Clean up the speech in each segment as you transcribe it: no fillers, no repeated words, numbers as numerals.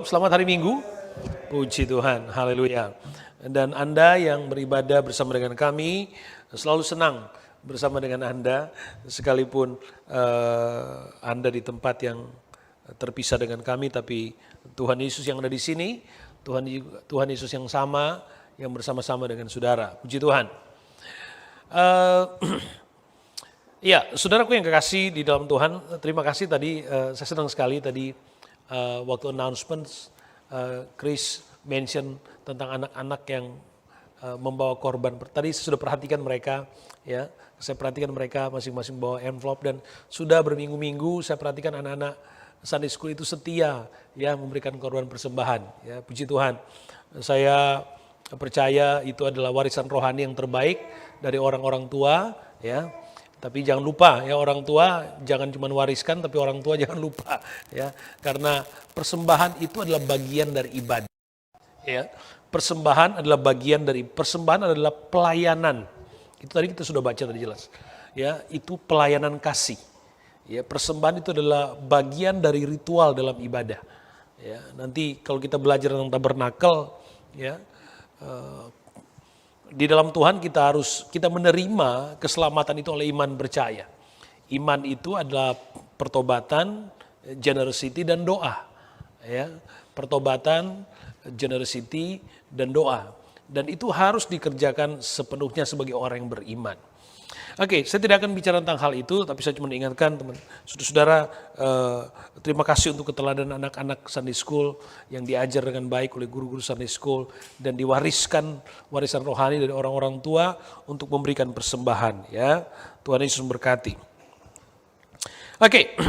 Selamat hari Minggu, puji Tuhan, haleluya. Dan Anda yang beribadah bersama dengan kami, selalu senang bersama dengan Anda, sekalipun Anda di tempat yang terpisah dengan kami, tapi Tuhan Yesus yang ada di sini, Tuhan Yesus yang sama, yang bersama-sama dengan saudara, puji Tuhan. Ya, saudaraku yang kekasih di dalam Tuhan, terima kasih tadi, saya senang sekali tadi waktu announcements, Chris mention tentang anak-anak yang membawa korban. Tadi saya sudah perhatikan mereka, ya, saya perhatikan mereka masing-masing bawa envelope dan sudah berminggu-minggu saya perhatikan anak-anak Sunday School itu setia, ya, memberikan korban persembahan. Ya, puji Tuhan. Saya percaya itu adalah warisan rohani yang terbaik dari orang-orang tua, ya. Tapi jangan lupa ya, orang tua jangan cuma wariskan, tapi orang tua jangan lupa ya, karena persembahan itu adalah bagian dari ibadah. Ya, persembahan adalah pelayanan. Itu tadi kita sudah baca tadi jelas. Ya, itu pelayanan kasih. Ya, persembahan itu adalah bagian dari ritual dalam ibadah. Ya, nanti kalau kita belajar tentang tabernakel, ya, di dalam Tuhan kita menerima keselamatan itu oleh iman percaya. Iman itu adalah pertobatan, generosity dan doa. Ya, pertobatan, generosity dan doa. Dan itu harus dikerjakan sepenuhnya sebagai orang yang beriman. Oke, saya tidak akan bicara tentang hal itu, tapi saya cuma ingatkan teman, saudara-saudara, terima kasih untuk keteladanan anak-anak Sunday School yang diajar dengan baik oleh guru-guru Sunday School dan diwariskan warisan rohani dari orang-orang tua untuk memberikan persembahan. Ya, Tuhan Yesus memberkati. Oke,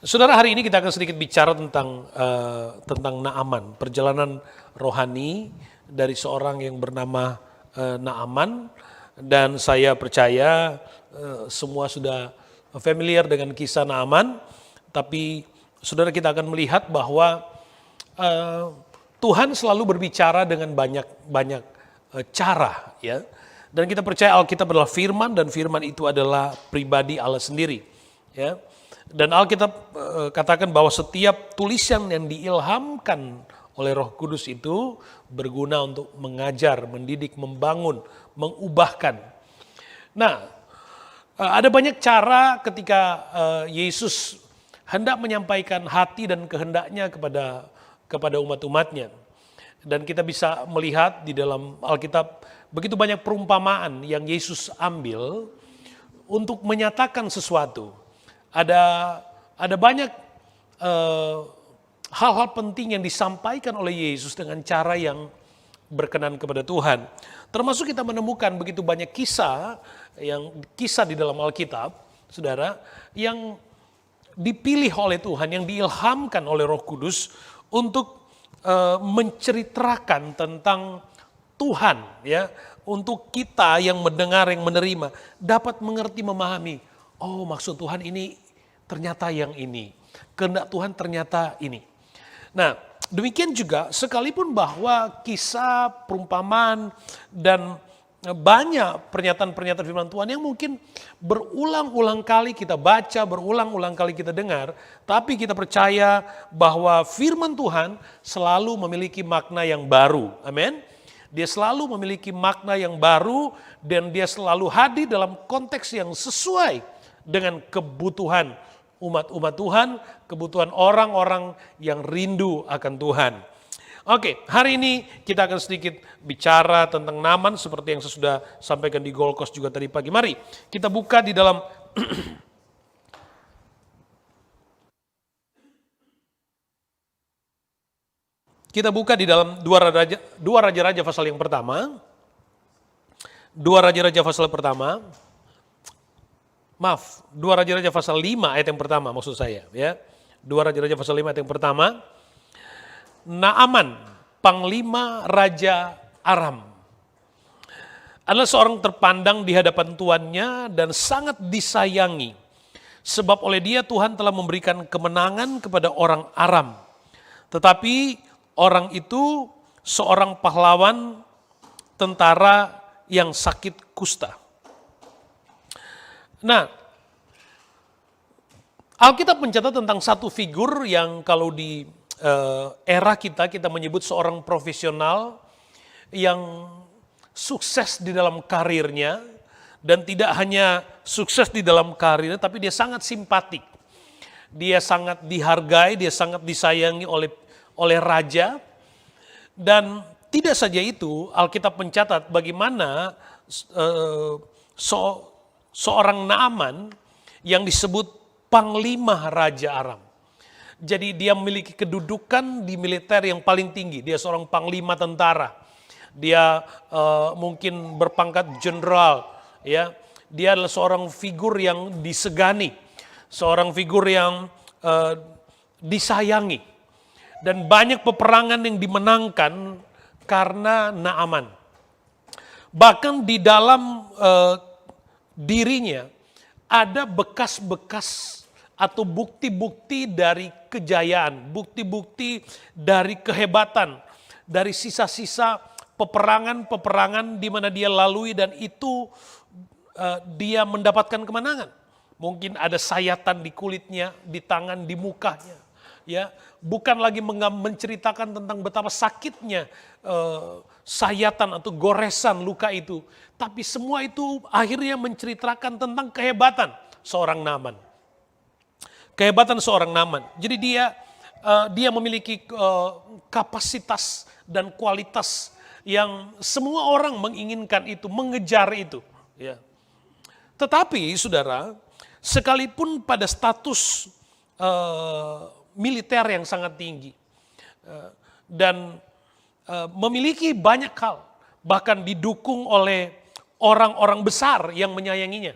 saudara, hari ini kita akan sedikit bicara tentang Naaman, perjalanan rohani dari seorang yang bernama Naaman. Dan saya percaya semua sudah familiar dengan kisah Naaman, tapi saudara, kita akan melihat bahwa Tuhan selalu berbicara dengan banyak cara, ya. Dan kita percaya Alkitab adalah firman, dan firman itu adalah pribadi Allah sendiri, ya. Dan Alkitab katakan bahwa setiap tulisan yang diilhamkan oleh Roh Kudus itu berguna untuk mengajar, mendidik, membangun, mengubahkan. Nah, ada banyak cara ketika Yesus hendak menyampaikan hati dan kehendaknya kepada umat-umatnya. Dan kita bisa melihat di dalam Alkitab begitu banyak perumpamaan yang Yesus ambil untuk menyatakan sesuatu. Ada banyak hal-hal penting yang disampaikan oleh Yesus dengan cara yang berkenan kepada Tuhan. Termasuk kita menemukan begitu banyak kisah di dalam Alkitab, saudara, yang dipilih oleh Tuhan, yang diilhamkan oleh Roh Kudus untuk menceritakan tentang Tuhan, ya, untuk kita yang mendengar, yang menerima, dapat mengerti, memahami. Oh, maksud Tuhan ini ternyata yang ini. Kehendak Tuhan ternyata ini. Nah, demikian juga sekalipun bahwa kisah, perumpamaan, dan banyak pernyataan-pernyataan firman Tuhan yang mungkin berulang-ulang kali kita baca, berulang-ulang kali kita dengar, tapi kita percaya bahwa firman Tuhan selalu memiliki makna yang baru. Amin. Dia selalu memiliki makna yang baru dan dia selalu hadir dalam konteks yang sesuai dengan kebutuhan umat-umat Tuhan, kebutuhan orang-orang yang rindu akan Tuhan. Oke, hari ini kita akan sedikit bicara tentang Naaman seperti yang saya sudah sampaikan di Gold Coast juga tadi pagi. Mari kita buka di dalam dua Raja-Raja pasal yang pertama. Dua Raja-Raja pasal pertama. Maaf, 2 Raja-Raja pasal 5 ayat yang pertama maksud saya, ya. 2 Raja-Raja pasal 5 ayat yang pertama. Naaman, panglima Raja Aram, adalah seorang terpandang di hadapan tuannya dan sangat disayangi. Sebab oleh dia Tuhan telah memberikan kemenangan kepada orang Aram. Tetapi orang itu seorang pahlawan tentara yang sakit kusta. Nah, Alkitab mencatat tentang satu figur yang kalau di era kita menyebut seorang profesional yang sukses di dalam karirnya, dan tidak hanya sukses di dalam karirnya, tapi dia sangat simpatik. Dia sangat dihargai, dia sangat disayangi oleh raja. Dan tidak saja itu, Alkitab mencatat bagaimana seorang Naaman yang disebut panglima Raja Aram. Jadi dia memiliki kedudukan di militer yang paling tinggi. Dia seorang panglima tentara. Dia mungkin berpangkat jenderal, ya. Dia adalah seorang figur yang disegani, seorang figur yang disayangi. Dan banyak peperangan yang dimenangkan karena Naaman. Bahkan di dalam dirinya ada bekas-bekas atau bukti-bukti dari kejayaan, bukti-bukti dari kehebatan, dari sisa-sisa peperangan-peperangan di mana dia lalui, dan itu dia mendapatkan kemenangan. Mungkin ada sayatan di kulitnya, di tangan, di mukanya. Ya, bukan lagi menceritakan tentang betapa sakitnya sayatan atau goresan luka itu, tapi semua itu akhirnya menceritakan tentang kehebatan seorang Naaman. Kehebatan seorang Naaman. Jadi dia memiliki kapasitas dan kualitas yang semua orang menginginkan itu, mengejar itu. Ya. Tetapi saudara, sekalipun pada status militer yang sangat tinggi dan memiliki banyak hal, bahkan didukung oleh orang-orang besar yang menyayanginya.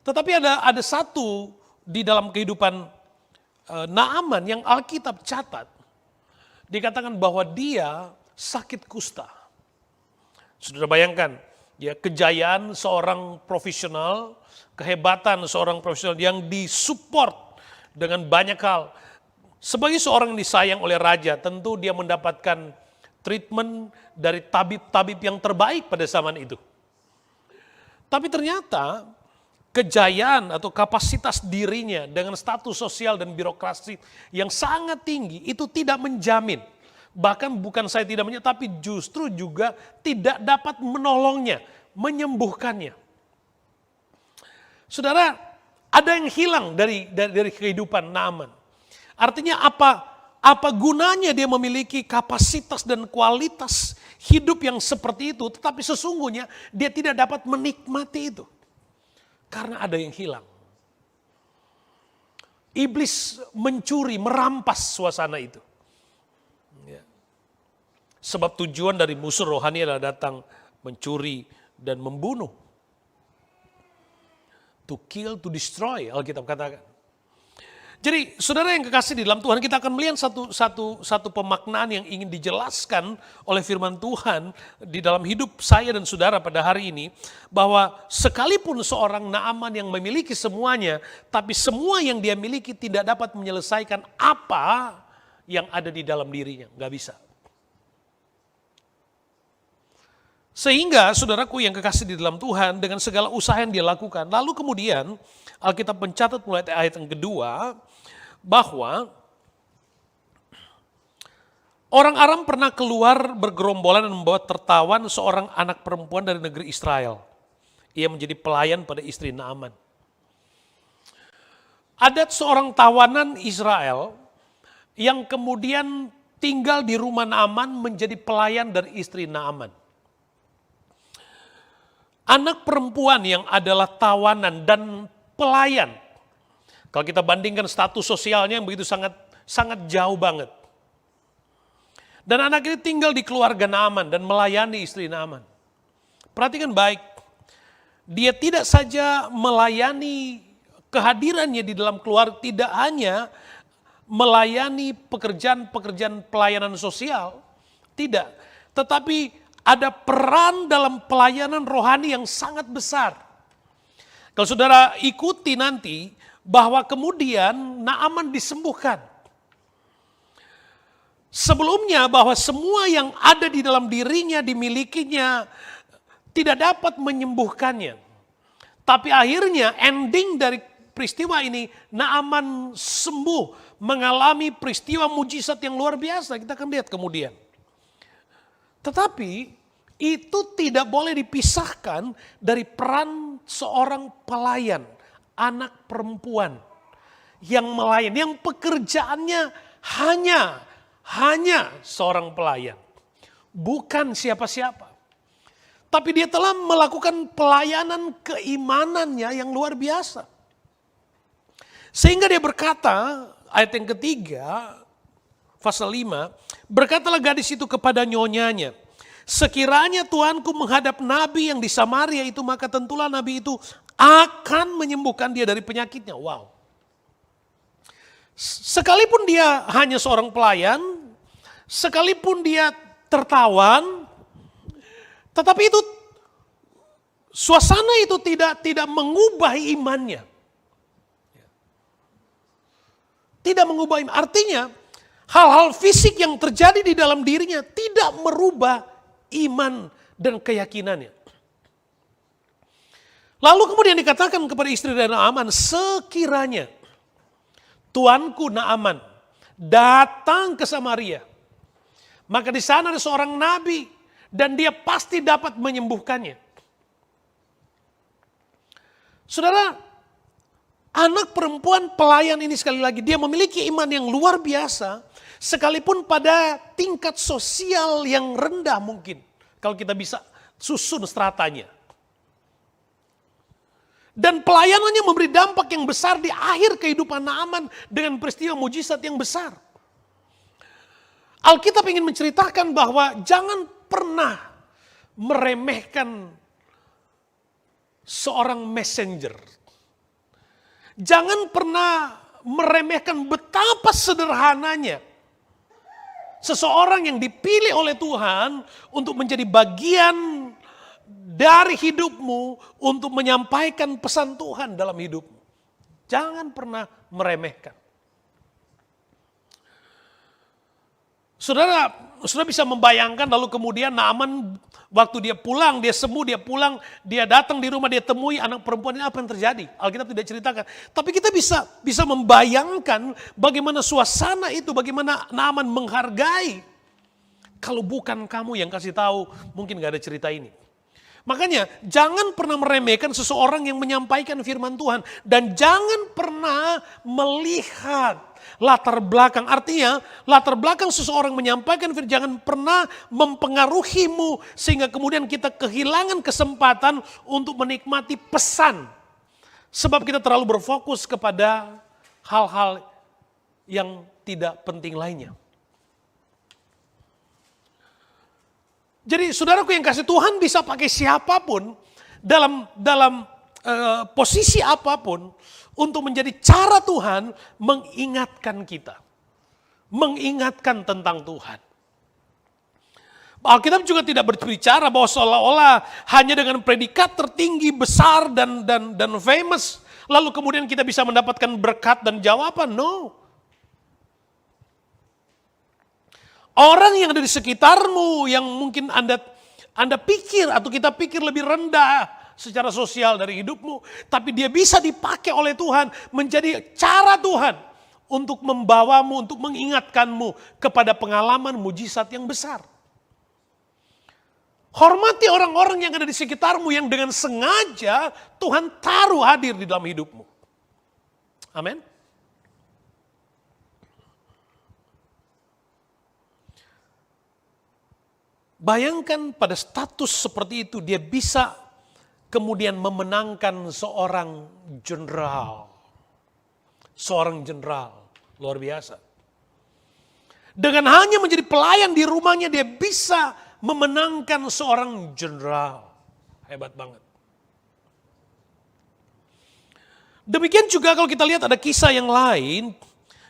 Tetapi ada satu di dalam kehidupan Naaman yang Alkitab catat, dikatakan bahwa dia sakit kusta. Saudara bayangkan, ya, kejayaan seorang profesional, kehebatan seorang profesional yang disupport dengan banyak hal. Sebagai seorang yang disayang oleh raja, tentu dia mendapatkan treatment dari tabib-tabib yang terbaik pada zaman itu. Tapi ternyata kejayaan atau kapasitas dirinya dengan status sosial dan birokrasi yang sangat tinggi itu tidak menjamin. Bahkan bukan saya tidak menjamin, tapi justru juga tidak dapat menolongnya, menyembuhkannya. Saudara, ada yang hilang dari kehidupan Naaman. Artinya apa gunanya dia memiliki kapasitas dan kualitas hidup yang seperti itu, tetapi sesungguhnya dia tidak dapat menikmati itu. Karena ada yang hilang. Iblis mencuri, merampas suasana itu. Ya. Sebab tujuan dari musuh rohani adalah datang mencuri dan membunuh. To kill, to destroy, Alkitab katakan. Jadi saudara yang kekasih di dalam Tuhan, kita akan melihat satu pemaknaan yang ingin dijelaskan oleh firman Tuhan di dalam hidup saya dan saudara pada hari ini. Bahwa sekalipun seorang Naaman yang memiliki semuanya, tapi semua yang dia miliki tidak dapat menyelesaikan apa yang ada di dalam dirinya. Gak bisa. Sehingga saudaraku yang kekasih di dalam Tuhan, dengan segala usaha yang dia lakukan, lalu kemudian Alkitab mencatat mulai ayat yang kedua, bahwa orang Aram pernah keluar bergerombolan dan membawa tertawan seorang anak perempuan dari negeri Israel. Ia menjadi pelayan pada istri Naaman. Ada seorang tawanan Israel yang kemudian tinggal di rumah Naaman menjadi pelayan dari istri Naaman. Anak perempuan yang adalah tawanan dan pelayan, kalau kita bandingkan status sosialnya yang begitu sangat jauh banget. Dan anak ini tinggal di keluarga Naaman dan melayani istri Naaman. Perhatikan baik, dia tidak saja melayani kehadirannya di dalam keluarga, tidak hanya melayani pekerjaan-pekerjaan pelayanan sosial, tidak. Tetapi ada peran dalam pelayanan rohani yang sangat besar. Kalau saudara ikuti nanti, bahwa kemudian Naaman disembuhkan. Sebelumnya bahwa semua yang ada di dalam dirinya, dimilikinya, tidak dapat menyembuhkannya. Tapi akhirnya ending dari peristiwa ini, Naaman sembuh, mengalami peristiwa mujizat yang luar biasa. Kita akan lihat kemudian. Tetapi itu tidak boleh dipisahkan dari peran seorang pelayan, anak perempuan yang melayan, yang pekerjaannya hanya seorang pelayan, bukan siapa-siapa. Tapi dia telah melakukan pelayanan keimanannya yang luar biasa. Sehingga dia berkata, ayat yang ketiga, pasal 5, berkatalah gadis itu kepada nyonyanya, sekiranya Tuanku menghadap nabi yang di Samaria itu, maka tentulah nabi itu akan menyembuhkan dia dari penyakitnya. Wow. Sekalipun dia hanya seorang pelayan, sekalipun dia tertawan, tetapi itu suasana itu tidak mengubah imannya. Tidak mengubah iman. Artinya hal-hal fisik yang terjadi di dalam dirinya tidak merubah iman dan keyakinannya. Lalu kemudian dikatakan kepada istri dari Naaman, sekiranya tuanku Naaman datang ke Samaria, maka di sana ada seorang nabi dan dia pasti dapat menyembuhkannya. Saudara, anak perempuan pelayan ini sekali lagi, dia memiliki iman yang luar biasa, sekalipun pada tingkat sosial yang rendah mungkin, kalau kita bisa susun stratanya. Dan pelayanannya memberi dampak yang besar di akhir kehidupan Naaman dengan peristiwa mujizat yang besar. Alkitab ingin menceritakan bahwa jangan pernah meremehkan seorang messenger. Jangan pernah meremehkan betapa sederhananya seseorang yang dipilih oleh Tuhan untuk menjadi bagian dari hidupmu untuk menyampaikan pesan Tuhan dalam hidupmu. Jangan pernah meremehkan. Saudara bisa membayangkan lalu kemudian Naaman waktu dia pulang, dia sembuh, dia pulang, dia datang di rumah, dia temui anak perempuan ini, apa yang terjadi? Alkitab tidak ceritakan. Tapi kita bisa membayangkan bagaimana suasana itu, bagaimana Naaman menghargai. Kalau bukan kamu yang kasih tahu, mungkin gak ada cerita ini. Makanya jangan pernah meremehkan seseorang yang menyampaikan firman Tuhan. Dan jangan pernah melihat latar belakang. Artinya latar belakang seseorang menyampaikan firman, jangan pernah mempengaruhimu sehingga kemudian kita kehilangan kesempatan untuk menikmati pesan. Sebab kita terlalu berfokus kepada hal-hal yang tidak penting lainnya. Jadi saudaraku yang kasih, Tuhan bisa pakai siapapun dalam posisi apapun untuk menjadi cara Tuhan mengingatkan kita. Mengingatkan tentang Tuhan. Alkitab juga tidak berbicara bahwa seolah-olah hanya dengan predikat tertinggi, besar dan famous, lalu kemudian kita bisa mendapatkan berkat dan jawaban. No. Orang yang ada di sekitarmu yang mungkin Anda pikir atau kita pikir lebih rendah secara sosial dari hidupmu, tapi dia bisa dipakai oleh Tuhan menjadi cara Tuhan untuk membawamu, untuk mengingatkanmu kepada pengalaman mujizat yang besar. Hormati orang-orang yang ada di sekitarmu yang dengan sengaja Tuhan taruh hadir di dalam hidupmu. Amin. Bayangkan pada status seperti itu dia bisa kemudian memenangkan seorang jenderal. Seorang jenderal luar biasa. Dengan hanya menjadi pelayan di rumahnya dia bisa memenangkan seorang jenderal. Hebat banget. Demikian juga kalau kita lihat ada kisah yang lain.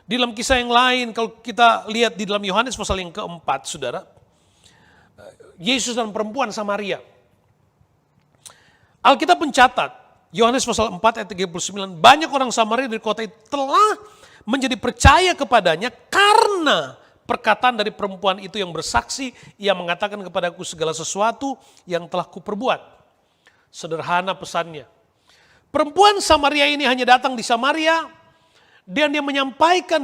Di dalam kisah yang lain kalau kita lihat di dalam Yohanes pasal yang keempat, saudara. Yesus dan perempuan Samaria. Alkitab mencatat, Yohanes pasal 4 ayat 39, banyak orang Samaria dari kota itu telah menjadi percaya kepadanya karena perkataan dari perempuan itu yang bersaksi, ia mengatakan kepadaku segala sesuatu yang telah kuperbuat. Sederhana pesannya. Perempuan Samaria ini hanya datang di Samaria dan dia menyampaikan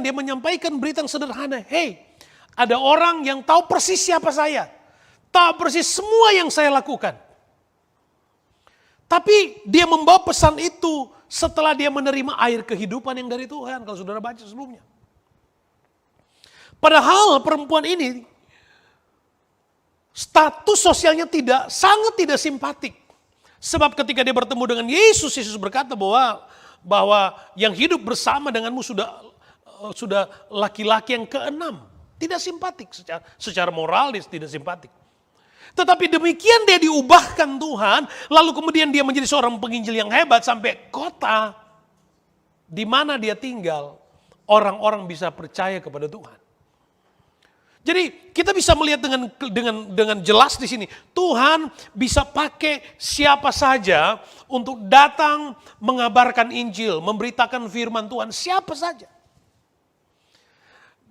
berita yang sederhana. Hey, ada orang yang tahu persis siapa saya. Tahu persis semua yang saya lakukan. Tapi dia membawa pesan itu setelah dia menerima air kehidupan yang dari Tuhan. Kalau saudara baca sebelumnya. Padahal perempuan ini status sosialnya sangat tidak simpatik. Sebab ketika dia bertemu dengan Yesus, Yesus berkata bahwa yang hidup bersama denganmu sudah laki-laki yang keenam. Tidak simpatik, secara moral dia tidak simpatik. Tetapi demikian dia diubahkan Tuhan, lalu kemudian dia menjadi seorang penginjil yang hebat sampai kota di mana dia tinggal, orang-orang bisa percaya kepada Tuhan. Jadi kita bisa melihat dengan jelas di sini, Tuhan bisa pakai siapa saja untuk datang mengabarkan Injil, memberitakan firman Tuhan, siapa saja.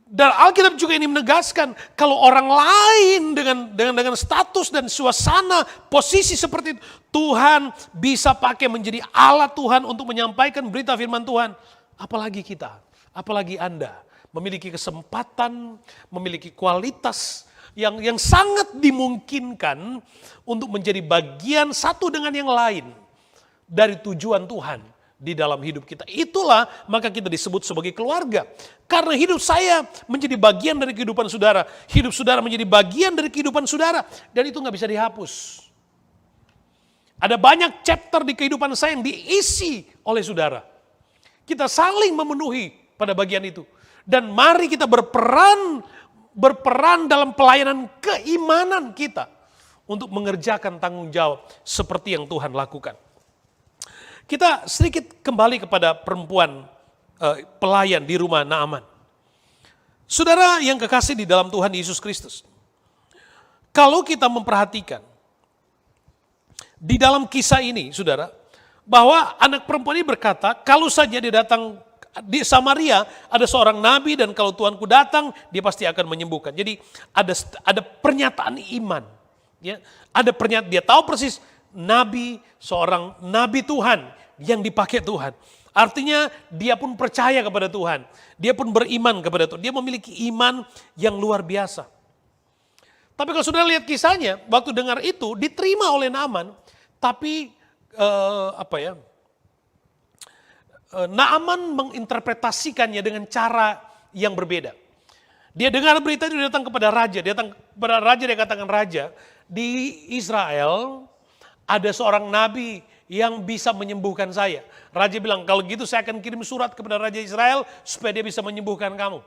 Dan Alkitab juga ini menegaskan kalau orang lain dengan status dan suasana posisi seperti itu, Tuhan bisa pakai menjadi alat Tuhan untuk menyampaikan berita firman Tuhan. Apalagi kita, apalagi Anda memiliki kesempatan, memiliki kualitas yang sangat dimungkinkan untuk menjadi bagian satu dengan yang lain dari tujuan Tuhan di dalam hidup kita. Itulah maka kita disebut sebagai keluarga. Karena hidup saya menjadi bagian dari kehidupan saudara. Hidup saudara menjadi bagian dari kehidupan saudara. Dan itu gak bisa dihapus. Ada banyak chapter di kehidupan saya yang diisi oleh saudara. Kita saling memenuhi pada bagian itu. Dan mari kita berperan dalam pelayanan keimanan kita. Untuk mengerjakan tanggung jawab seperti yang Tuhan lakukan. Kita sedikit kembali kepada perempuan pelayan di rumah Naaman. Saudara yang kekasih di dalam Tuhan Yesus Kristus. Kalau kita memperhatikan di dalam kisah ini, saudara, bahwa anak perempuan ini berkata, kalau saja dia datang di Samaria, ada seorang nabi dan kalau Tuanku datang, dia pasti akan menyembuhkan. Jadi ada pernyataan iman. Ya, ada pernyataan, dia tahu persis nabi, seorang nabi Tuhan yang dipakai Tuhan. Artinya dia pun percaya kepada Tuhan. Dia pun beriman kepada Tuhan. Dia memiliki iman yang luar biasa. Tapi kalau sudah lihat kisahnya, waktu dengar itu diterima oleh Naaman. Tapi Naaman menginterpretasikannya dengan cara yang berbeda. Dia dengar berita itu, dia datang kepada raja. Dia datang kepada raja, dia katakan, raja, di Israel ada seorang nabi yang bisa menyembuhkan saya. Raja bilang, kalau gitu saya akan kirim surat kepada Raja Israel supaya dia bisa menyembuhkan kamu.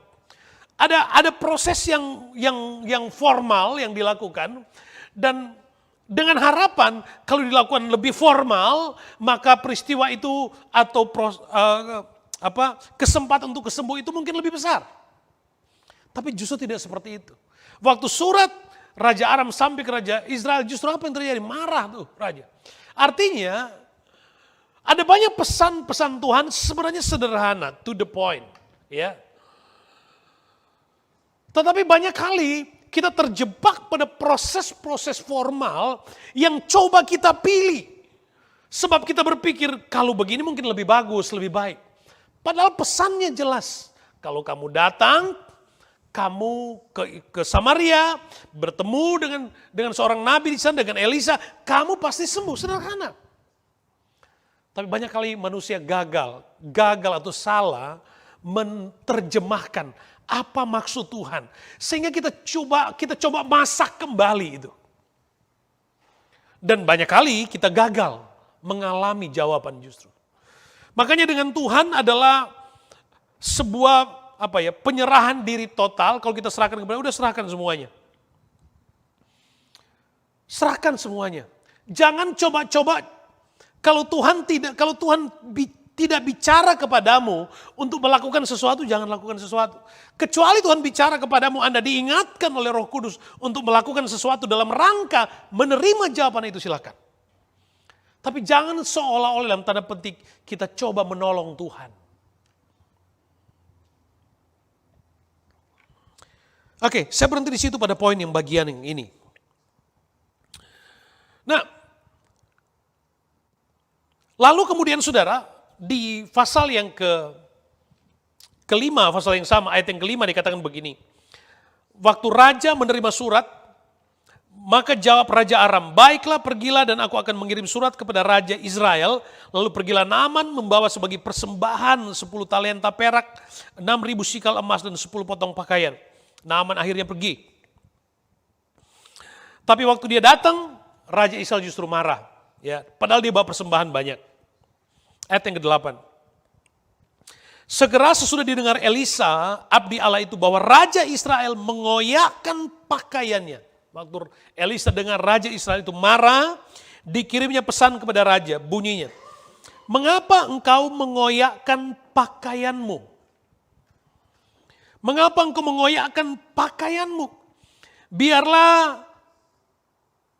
Ada proses yang formal yang dilakukan dan dengan harapan kalau dilakukan lebih formal maka peristiwa itu atau kesempatan untuk kesembuh itu mungkin lebih besar. Tapi justru tidak seperti itu. Waktu surat Raja Aram sampai ke Raja Israel, justru apa yang terjadi? Marah tuh raja. Artinya ada banyak pesan-pesan Tuhan sebenarnya sederhana, to the point, ya. Tetapi banyak kali kita terjebak pada proses-proses formal yang coba kita pilih. Sebab kita berpikir kalau begini mungkin lebih bagus, lebih baik. Padahal pesannya jelas. Kalau kamu datang, kamu ke Samaria, bertemu dengan seorang nabi di sana, dengan Elisa, kamu pasti sembuh, sederhana. Tapi banyak kali manusia gagal atau salah menerjemahkan apa maksud Tuhan. Sehingga kita coba masak kembali itu. Dan banyak kali kita gagal mengalami jawaban justru. Makanya dengan Tuhan adalah sebuah penyerahan diri total. Kalau kita serahkan kepada, udah serahkan semuanya. Serahkan semuanya. Jangan coba-coba kalau Tuhan tidak bicara kepadamu untuk melakukan sesuatu, jangan lakukan sesuatu. Kecuali Tuhan bicara kepadamu, Anda diingatkan oleh Roh Kudus untuk melakukan sesuatu dalam rangka menerima jawaban itu, silakan. Tapi jangan seolah-olah dalam tanda petik kita coba menolong Tuhan. Oke, saya berhenti di situ pada poin yang bagian yang ini. Nah, Lalu kemudian saudara, di pasal yang kelima, pasal yang sama, ayat yang kelima dikatakan begini. Waktu raja menerima surat, maka jawab Raja Aram, baiklah pergilah dan aku akan mengirim surat kepada Raja Israel. Lalu pergilah Naaman membawa sebagai persembahan 10 talenta perak, 6.000 sikal emas dan 10 potong pakaian. Naaman akhirnya pergi. Tapi waktu dia datang, Raja Israel justru marah. Ya, padahal dia bawa persembahan banyak. Ayat yang ke-8. Segera sesudah didengar Elisa, abdi Allah itu, bahwa Raja Israel mengoyakkan pakaiannya. Waktu Elisa dengar Raja Israel itu marah, dikirimnya pesan kepada Raja, bunyinya, mengapa engkau mengoyakkan pakaianmu? Mengapa engkau mengoyakkan pakaianmu? Biarlah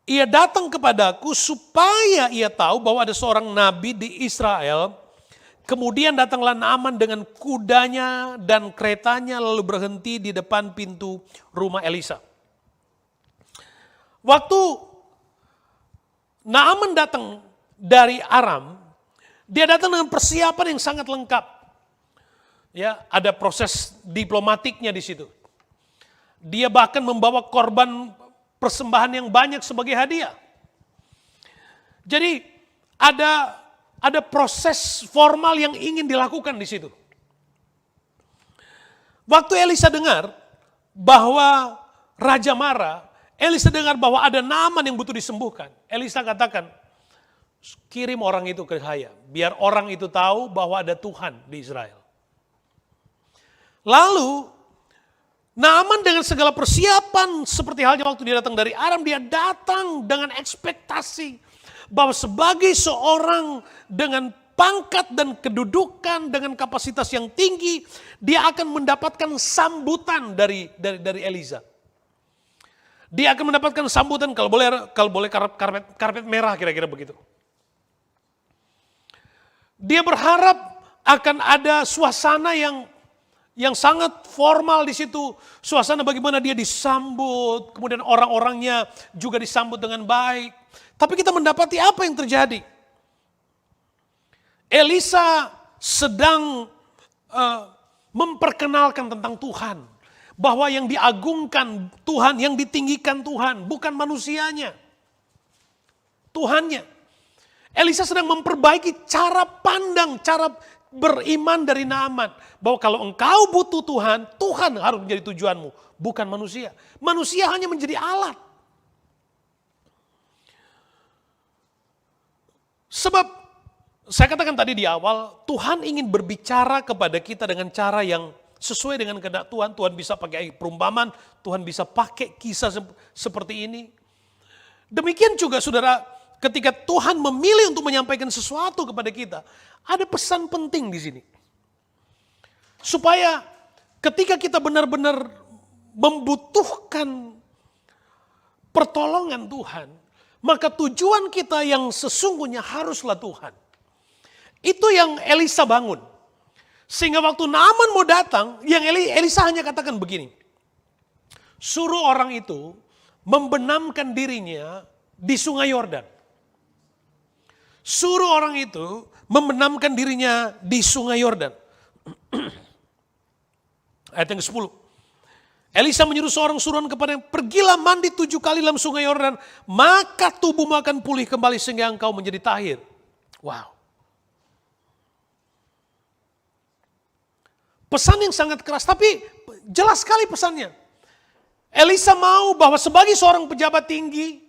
ia datang kepadaku supaya ia tahu bahwa ada seorang nabi di Israel. Kemudian datanglah Naaman dengan kudanya dan keretanya lalu berhenti di depan pintu rumah Elisa. Waktu Naaman datang dari Aram, dia datang dengan persiapan yang sangat lengkap. Ya, ada proses diplomatiknya di situ. Dia bahkan membawa korban persembahan yang banyak sebagai hadiah. Jadi ada proses formal yang ingin dilakukan di situ. Waktu Elisa dengar bahwa Raja marah, Elisa dengar bahwa ada Naaman yang butuh disembuhkan. Elisa katakan, kirim orang itu ke saya, biar orang itu tahu bahwa ada Tuhan di Israel. Lalu Naaman dengan segala persiapan seperti halnya waktu dia datang dari Aram, dia datang dengan ekspektasi bahwa sebagai seorang dengan pangkat dan kedudukan dengan kapasitas yang tinggi, dia akan mendapatkan sambutan dari Elisa. Dia akan mendapatkan sambutan kalau boleh karpet merah, kira-kira begitu. Dia berharap akan ada suasana yang sangat formal di situ, suasana bagaimana dia disambut, kemudian orang-orangnya juga disambut dengan baik. Tapi kita mendapati apa yang terjadi? Elisa sedang memperkenalkan tentang Tuhan, bahwa yang diagungkan Tuhan, yang ditinggikan Tuhan, bukan manusianya, Tuhannya. Elisa sedang memperbaiki cara pandang, cara beriman dari Naaman. Bahwa kalau engkau butuh Tuhan, Tuhan harus menjadi tujuanmu, bukan manusia. Manusia hanya menjadi alat. Sebab saya katakan tadi di awal, Tuhan ingin berbicara kepada kita dengan cara yang sesuai dengan kehendak Tuhan. Tuhan bisa pakai perumpamaan, Tuhan bisa pakai kisah seperti ini. Demikian juga saudara, ketika Tuhan memilih untuk menyampaikan sesuatu kepada kita, ada pesan penting di sini. Supaya ketika kita benar-benar membutuhkan pertolongan Tuhan, maka tujuan kita yang sesungguhnya haruslah Tuhan. Itu yang Elisa bangun. Sehingga waktu Naaman mau datang, yang Elisa hanya katakan begini, suruh orang itu membenamkan dirinya di Sungai Yordan. Suruh orang itu membenamkan dirinya di Sungai Yordan. Ayat yang ke-10. Elisa menyuruh seorang suruhan kepadanya, pergilah mandi 7 kali dalam Sungai Yordan, maka tubuhmu akan pulih kembali sehingga engkau menjadi tahir. Wow. Pesan yang sangat keras, tapi jelas sekali pesannya. Elisa mau bahwa sebagai seorang pejabat tinggi,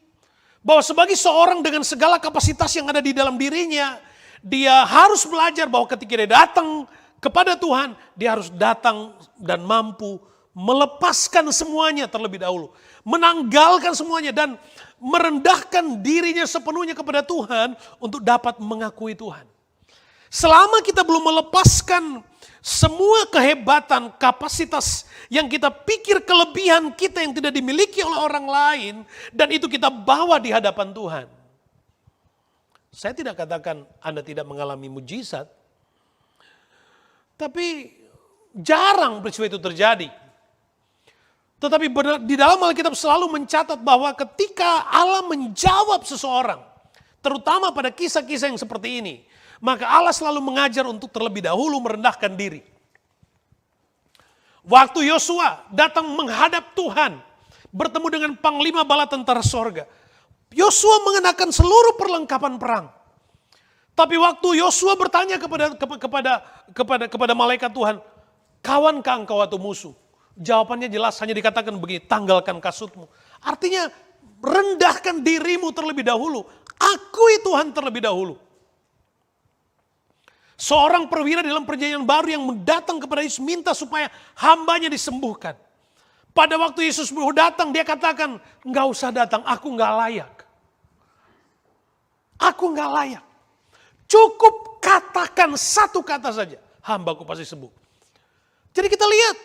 bahwa sebagai seorang dengan segala kapasitas yang ada di dalam dirinya, dia harus belajar bahwa ketika dia datang kepada Tuhan, dia harus datang dan mampu melepaskan semuanya terlebih dahulu. Menanggalkan semuanya dan merendahkan dirinya sepenuhnya kepada Tuhan untuk dapat mengakui Tuhan. Selama kita belum melepaskan semua kehebatan, kapasitas yang kita pikir kelebihan kita yang tidak dimiliki oleh orang lain, dan itu kita bawa di hadapan Tuhan. Saya tidak katakan Anda tidak mengalami mujizat, tapi jarang peristiwa itu terjadi. Tetapi di dalam Alkitab selalu mencatat bahwa ketika Allah menjawab seseorang, terutama pada kisah-kisah yang seperti ini, Maka Allah selalu mengajar untuk terlebih dahulu merendahkan diri. Waktu Yosua datang menghadap Tuhan, bertemu dengan panglima bala tentara sorga, Yosua mengenakan seluruh perlengkapan perang. Tapi waktu Yosua bertanya kepada malaikat Tuhan, kawankah engkau atau musuh? Jawabannya jelas, hanya dikatakan begini, tanggalkan kasutmu. Artinya rendahkan dirimu terlebih dahulu. Akui Tuhan terlebih dahulu. Seorang perwira dalam perjanjian baru yang datang kepada Yesus minta supaya hambanya disembuhkan. Pada waktu Yesus mau datang, dia katakan, enggak usah datang, aku enggak layak. Aku enggak layak. Cukup katakan satu kata saja, hambaku pasti sembuh. Jadi kita lihat,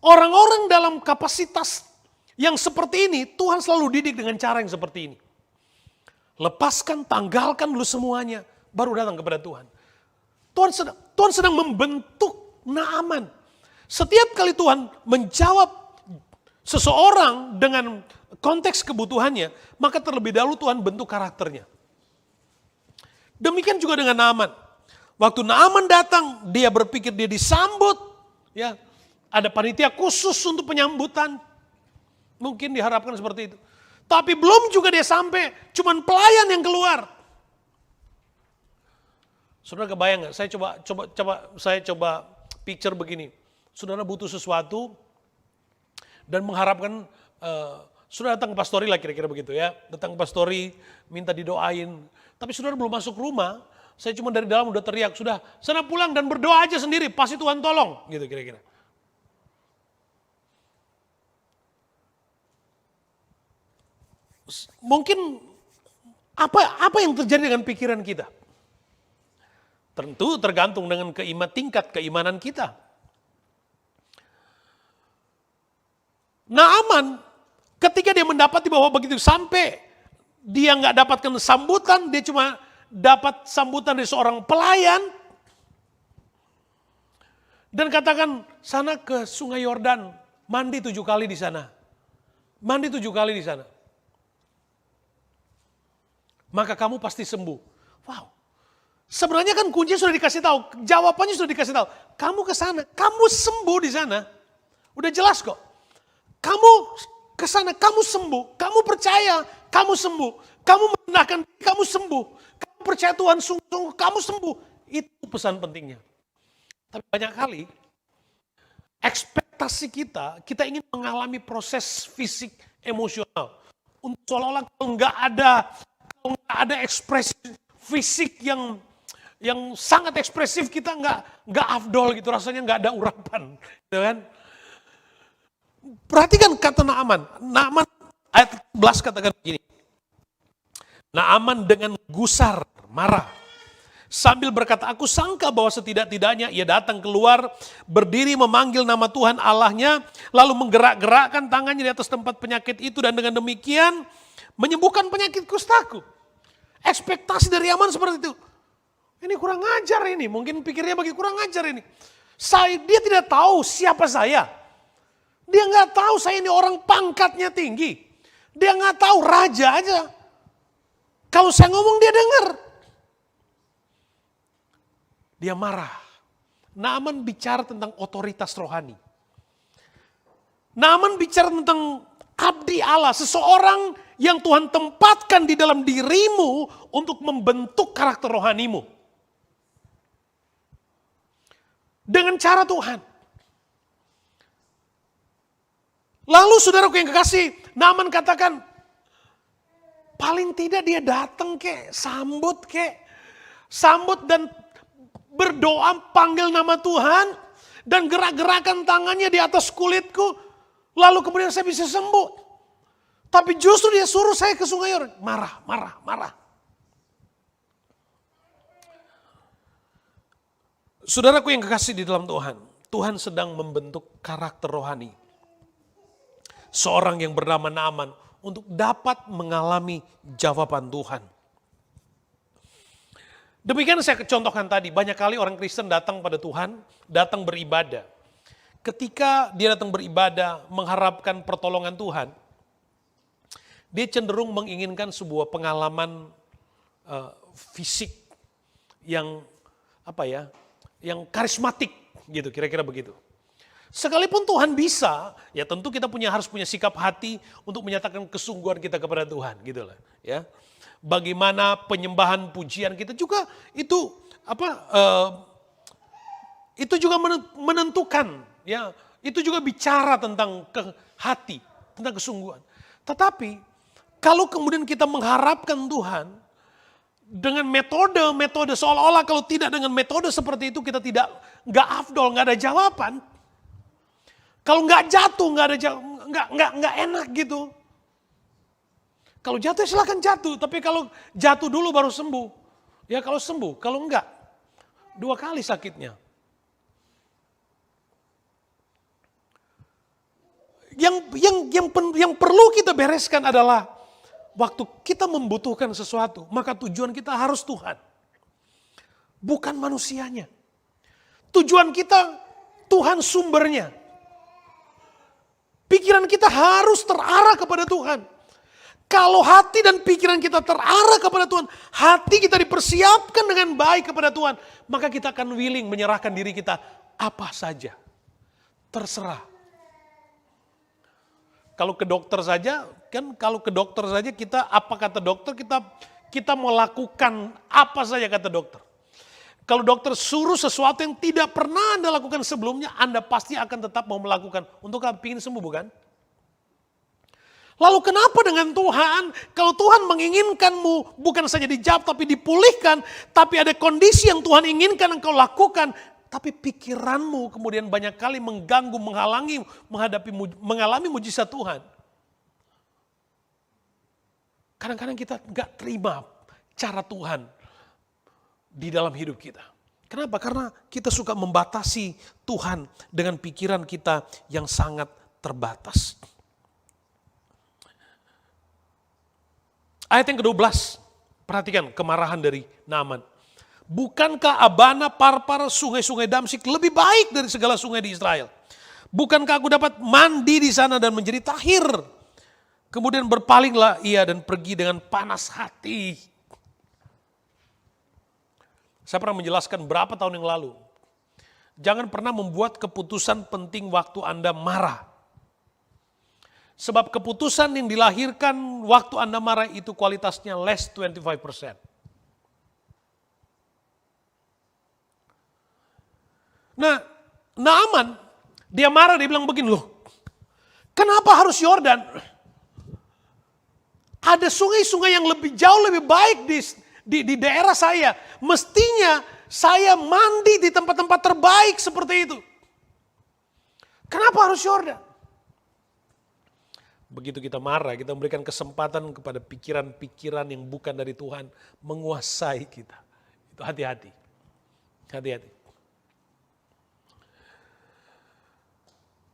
orang-orang dalam kapasitas yang seperti ini, Tuhan selalu didik dengan cara yang seperti ini. Lepaskan, tanggalkan dulu semuanya, baru datang kepada Tuhan. Tuhan sedang membentuk Naaman. Setiap kali Tuhan menjawab seseorang dengan konteks kebutuhannya, maka terlebih dahulu Tuhan bentuk karakternya. Demikian juga dengan Naaman. Waktu Naaman datang, dia berpikir dia disambut, ya, ada panitia khusus untuk penyambutan. Mungkin diharapkan seperti itu. Tapi belum juga dia sampai, cuman pelayan yang keluar. Saudara kebayang nggak? Saya coba picture begini. Saudara butuh sesuatu dan mengharapkan saudara datang ke pastori lah kira-kira begitu ya. Datang ke pastori, minta didoain. Tapi saudara belum masuk rumah, saya cuma dari dalam udah teriak, sudah sana pulang dan berdoa aja sendiri, pasti Tuhan tolong. Gitu kira-kira. Mungkin apa yang terjadi dengan pikiran kita? Tentu tergantung dengan tingkat keimanan kita. Naaman ketika dia mendapati bahwa begitu sampai dia nggak dapatkan sambutan, dia cuma dapat sambutan dari seorang pelayan dan katakan sana ke Sungai Yordan, mandi 7 kali di sana. Mandi 7 kali di sana. Maka kamu pasti sembuh. Wow. Sebenarnya kan kuncinya sudah dikasih tahu, jawabannya sudah dikasih tahu. Kamu ke sana, kamu sembuh di sana. Udah jelas kok. Kamu ke sana, kamu sembuh. Kamu percaya, kamu sembuh. Kamu merendahkan, kamu sembuh. Kamu percaya Tuhan sungguh-sungguh, kamu sembuh. Itu pesan pentingnya. Tapi banyak kali, ekspektasi kita ingin mengalami proses fisik, emosional. Untuk seolah-olah kalau nggak ada ekspresi fisik yang sangat ekspresif, kita nggak afdol gitu, rasanya nggak ada urapan, gitu kan? Perhatikan kata Naaman. Naaman ayat 11 katakan begini. Naaman dengan gusar, marah, sambil berkata, aku sangka bahwa setidak-tidaknya ia datang keluar, berdiri memanggil nama Tuhan Allahnya, lalu menggerak-gerakkan tangannya di atas tempat penyakit itu, dan dengan demikian menyembuhkan penyakit kustaku. Ekspektasi dari Naaman seperti itu. Ini kurang ajar ini, mungkin pikirnya bagi kurang ajar ini. Dia tidak tahu siapa saya. Dia nggak tahu saya ini orang pangkatnya tinggi. Dia nggak tahu, raja aja. Kalau saya ngomong dia dengar. Dia marah. Naaman bicara tentang otoritas rohani. Naaman bicara tentang abdi Allah, seseorang yang Tuhan tempatkan di dalam dirimu untuk membentuk karakter rohanimu. Dengan cara Tuhan. Lalu saudaraku yang kekasih, Naaman katakan, paling tidak dia datang sambut dan berdoa panggil nama Tuhan, dan gerak-gerakan tangannya di atas kulitku, lalu kemudian saya bisa sembuh. Tapi justru dia suruh saya ke Sungai Yordan, marah. Saudaraku yang kekasih di dalam Tuhan, Tuhan sedang membentuk karakter rohani seorang yang bernama Naaman untuk dapat mengalami jawaban Tuhan. Demikian saya contohkan tadi, banyak kali orang Kristen datang pada Tuhan, datang beribadah. Ketika dia datang beribadah, mengharapkan pertolongan Tuhan, dia cenderung menginginkan sebuah pengalaman fisik yang yang karismatik gitu, kira-kira begitu. Sekalipun Tuhan bisa, ya tentu kita harus punya sikap hati untuk menyatakan kesungguhan kita kepada Tuhan, gitu lah, ya. Bagaimana penyembahan pujian kita juga itu itu juga menentukan, ya. Itu juga bicara tentang hati, tentang kesungguhan. Tetapi kalau kemudian kita mengharapkan Tuhan dengan metode seolah-olah kalau tidak dengan metode seperti itu kita nggak afdol, nggak ada jawaban. Kalau nggak jatuh, nggak enak gitu. Kalau jatuh silakan jatuh, tapi kalau jatuh dulu baru sembuh. Ya kalau sembuh, kalau enggak 2 kali sakitnya. Yang perlu kita bereskan adalah waktu kita membutuhkan sesuatu, maka tujuan kita harus Tuhan. Bukan manusianya. Tujuan kita Tuhan sumbernya. Pikiran kita harus terarah kepada Tuhan. Kalau hati dan pikiran kita terarah kepada Tuhan, hati kita dipersiapkan dengan baik kepada Tuhan, maka kita akan willing menyerahkan diri kita apa saja. Terserah. Kalau ke dokter saja, kita apa kata dokter, kita melakukan apa saja kata dokter. Kalau dokter suruh sesuatu yang tidak pernah Anda lakukan sebelumnya, Anda pasti akan tetap mau melakukan. Untuk apa? Ingin sembuh bukan? Lalu kenapa dengan Tuhan? Kalau Tuhan menginginkanmu bukan saja dijawab tapi dipulihkan, tapi ada kondisi yang Tuhan inginkan engkau lakukan, tapi pikiranmu kemudian banyak kali mengganggu, menghalangi, mengalami mujizat Tuhan. Kadang-kadang kita nggak terima cara Tuhan di dalam hidup kita. Kenapa? Karena kita suka membatasi Tuhan dengan pikiran kita yang sangat terbatas. Ayat yang ke-12, perhatikan kemarahan dari Naaman. Bukankah Abana, Parpar, sungai-sungai Damsyik lebih baik dari segala sungai di Israel? Bukankah aku dapat mandi di sana dan menjadi tahir? Kemudian berpalinglah ia dan pergi dengan panas hati. Saya pernah menjelaskan berapa tahun yang lalu. Jangan pernah membuat keputusan penting waktu Anda marah. Sebab keputusan yang dilahirkan waktu Anda marah itu kualitasnya less 25%. Nah, Naaman, dia marah, dia bilang begini, loh, kenapa harus Yordan? Ada sungai-sungai yang jauh lebih baik di daerah saya. Mestinya saya mandi di tempat-tempat terbaik seperti itu. Kenapa harus Yordan? Begitu kita marah, kita memberikan kesempatan kepada pikiran-pikiran yang bukan dari Tuhan menguasai kita. Itu hati-hati. Hati-hati.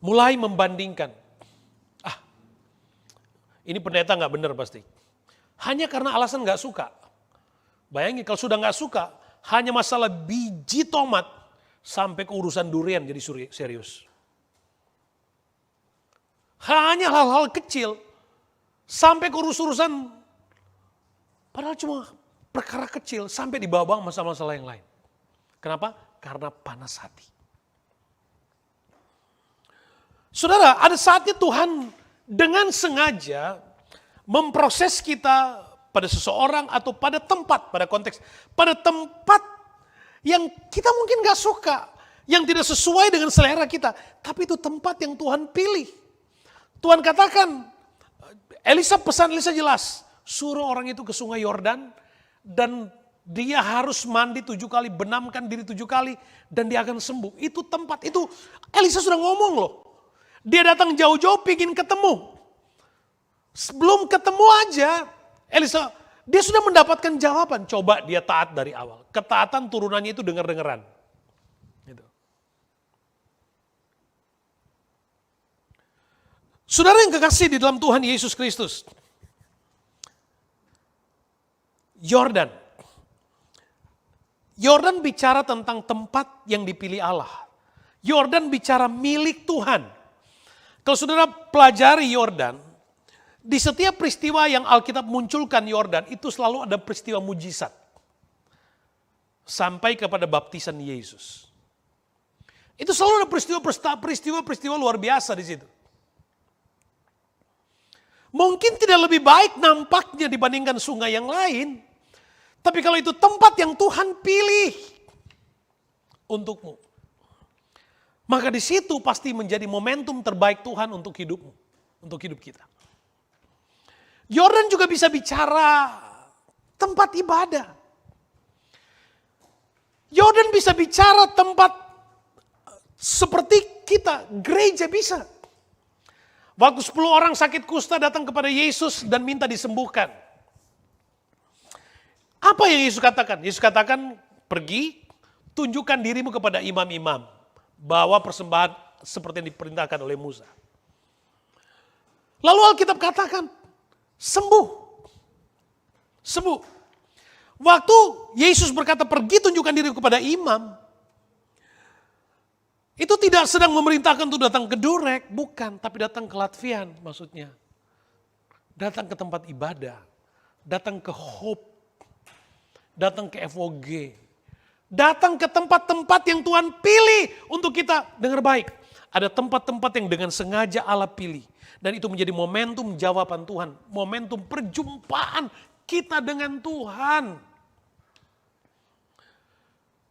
Mulai membandingkan. Ini pendeta gak benar pasti. Hanya karena alasan gak suka. Bayangin kalau sudah gak suka, hanya masalah biji tomat sampai ke urusan durian jadi serius. Hanya hal-hal kecil sampai ke urusan padahal cuma perkara kecil sampai dibawa-bawa masalah-masalah yang lain. Kenapa? Karena panas hati. Saudara, ada saatnya Tuhan dengan sengaja memproses kita pada seseorang atau pada tempat, pada tempat yang kita mungkin gak suka, yang tidak sesuai dengan selera kita, tapi itu tempat yang Tuhan pilih. Tuhan katakan, pesan Elisa jelas, suruh orang itu ke sungai Yordan dan dia harus mandi 7 kali, benamkan diri 7 kali dan dia akan sembuh. Itu tempat, itu Elisa sudah ngomong loh. Dia datang jauh-jauh pingin ketemu. Sebelum ketemu aja, Elisa, dia sudah mendapatkan jawaban. Coba dia taat dari awal. Ketaatan turunannya itu dengar-dengaran. Gitu. Saudara yang kekasih di dalam Tuhan Yesus Kristus. Yordan. Yordan bicara tentang tempat yang dipilih Allah. Yordan bicara milik Tuhan. Kalau saudara pelajari Yordan, di setiap peristiwa yang Alkitab munculkan Yordan, itu selalu ada peristiwa mujizat. sampai kepada baptisan Yesus. Itu selalu ada peristiwa-peristiwa luar biasa di situ. Mungkin tidak lebih baik nampaknya dibandingkan sungai yang lain. Tapi kalau itu tempat yang Tuhan pilih untukmu, maka di situ pasti menjadi momentum terbaik Tuhan untuk hidupmu, untuk hidup kita. Yordan juga bisa bicara tempat ibadah. Yordan bisa bicara tempat seperti kita, gereja bisa. Waktu 10 orang sakit kusta datang kepada Yesus dan minta disembuhkan. Apa yang Yesus katakan? Yesus katakan, pergi, tunjukkan dirimu kepada imam-imam. Bawa persembahan seperti yang diperintahkan oleh Musa. Lalu Alkitab katakan, sembuh. Sembuh. Waktu Yesus berkata, pergi tunjukkan dirimu kepada imam. Itu tidak sedang memerintahkan untuk datang ke Durek, bukan. Tapi datang ke Latvian maksudnya. Datang ke tempat ibadah. Datang ke Hope. Datang ke FOG. Datang ke tempat-tempat yang Tuhan pilih untuk kita. Dengar baik. Ada tempat-tempat yang dengan sengaja Allah pilih. Dan itu menjadi momentum jawaban Tuhan. Momentum perjumpaan kita dengan Tuhan.